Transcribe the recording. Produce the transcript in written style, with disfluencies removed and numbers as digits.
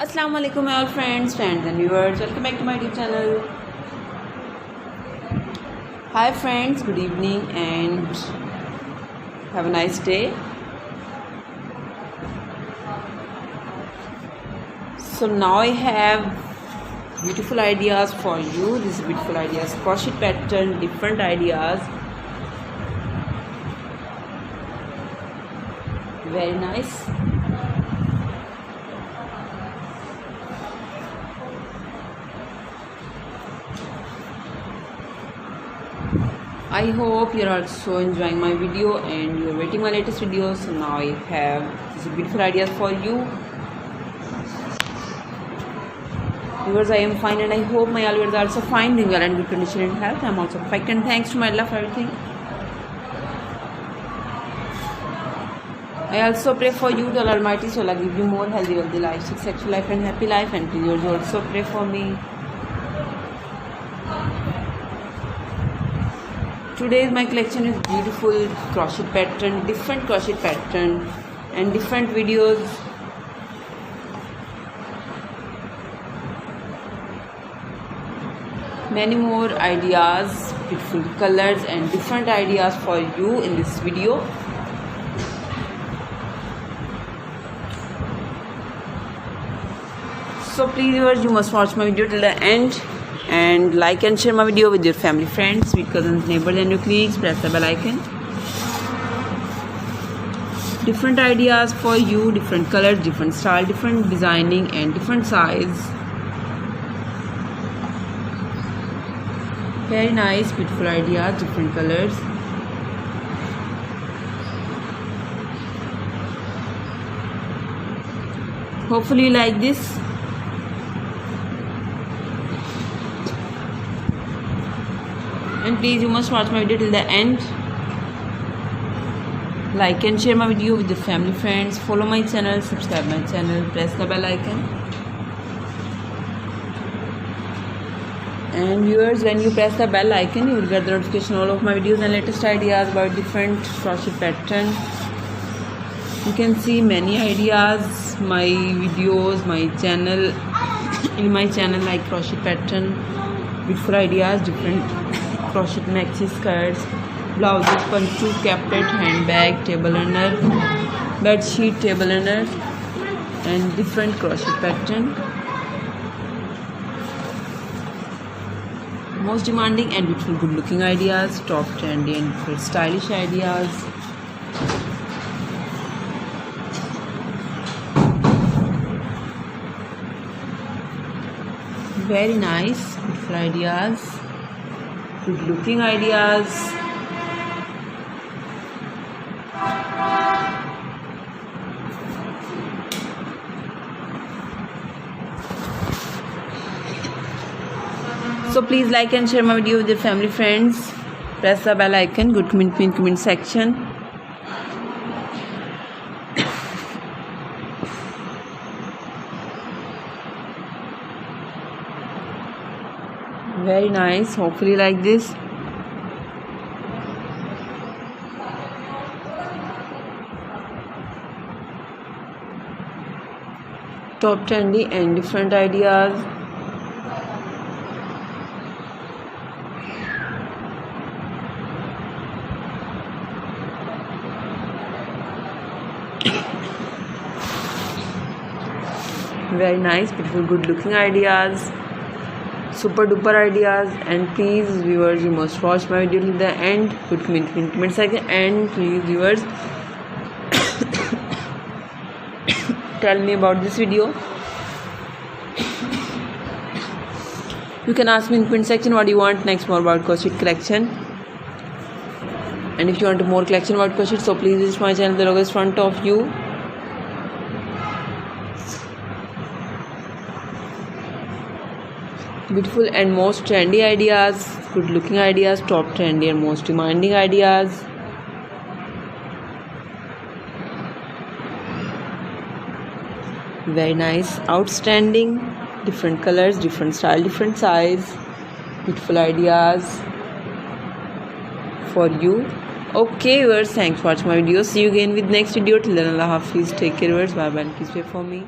Assalamu alaikum all friends and viewers, welcome back to my YouTube channel. Hi friends, good evening and have a nice day. So now I have beautiful ideas for you. These beautiful ideas, crochet pattern, different ideas, very nice. I hope you're also enjoying my video and you're waiting my latest videos. So now I have these beautiful ideas for you. Viewers, I am fine and I hope my all viewers are also fine, doing well and good condition and health. I'm also perfect and thanks to my Allah for everything. I also pray for you, the Almighty, so Allah give you more healthy life, successful life and happy life, and please also pray for me. Today's my collection is beautiful crochet pattern, different crochet pattern and different videos. Many more ideas, beautiful colors and different ideas for you in this video. So please viewers, you must watch my video till the end. And like and share my video with your family, friends, sweet cousins, neighbors and your colleagues. Press the bell icon. Different ideas for you, different colors, different style, different designing and different size. Very nice, beautiful ideas, different colors. Hopefully you like this. And please, you must watch my video till the end. Like and share my video with your family, friends. Follow my channel, subscribe my channel, press the bell icon. And viewers, when you press the bell icon, you will get the notification all of my videos and latest ideas about different crochet pattern. You can see many ideas, my videos, my channel, in my channel, like crochet pattern, beautiful ideas, different crochet maxi skirts, blouses, punchu, caplet, handbag, table runner, bed sheet, table runner, and different crochet pattern. Most demanding and beautiful, good looking ideas, top trendy and beautiful stylish ideas. Very nice, beautiful ideas, good looking ideas. So please like and share my video with your family, friends. Press the bell icon, good comment in comment section. Very nice, hopefully like this. Top trendy and different ideas. Very nice, beautiful, good looking ideas, super duper ideas. And please viewers, you must watch my video till the end. Good comment section. And please viewers, tell me about this video. You can ask me in comment section what you want next more about crochet collection. And if you want more collection about crochet, so please visit my channel, the logo is front of you. Beautiful and most trendy ideas, good looking ideas, top trendy and most demanding ideas. Very nice, outstanding, different colors, different style, different size, beautiful ideas for you. Okay viewers, thanks for watching my video. See you again with next video. Till then, Allah Hafiz, take care viewers, bye bye and please pray for me.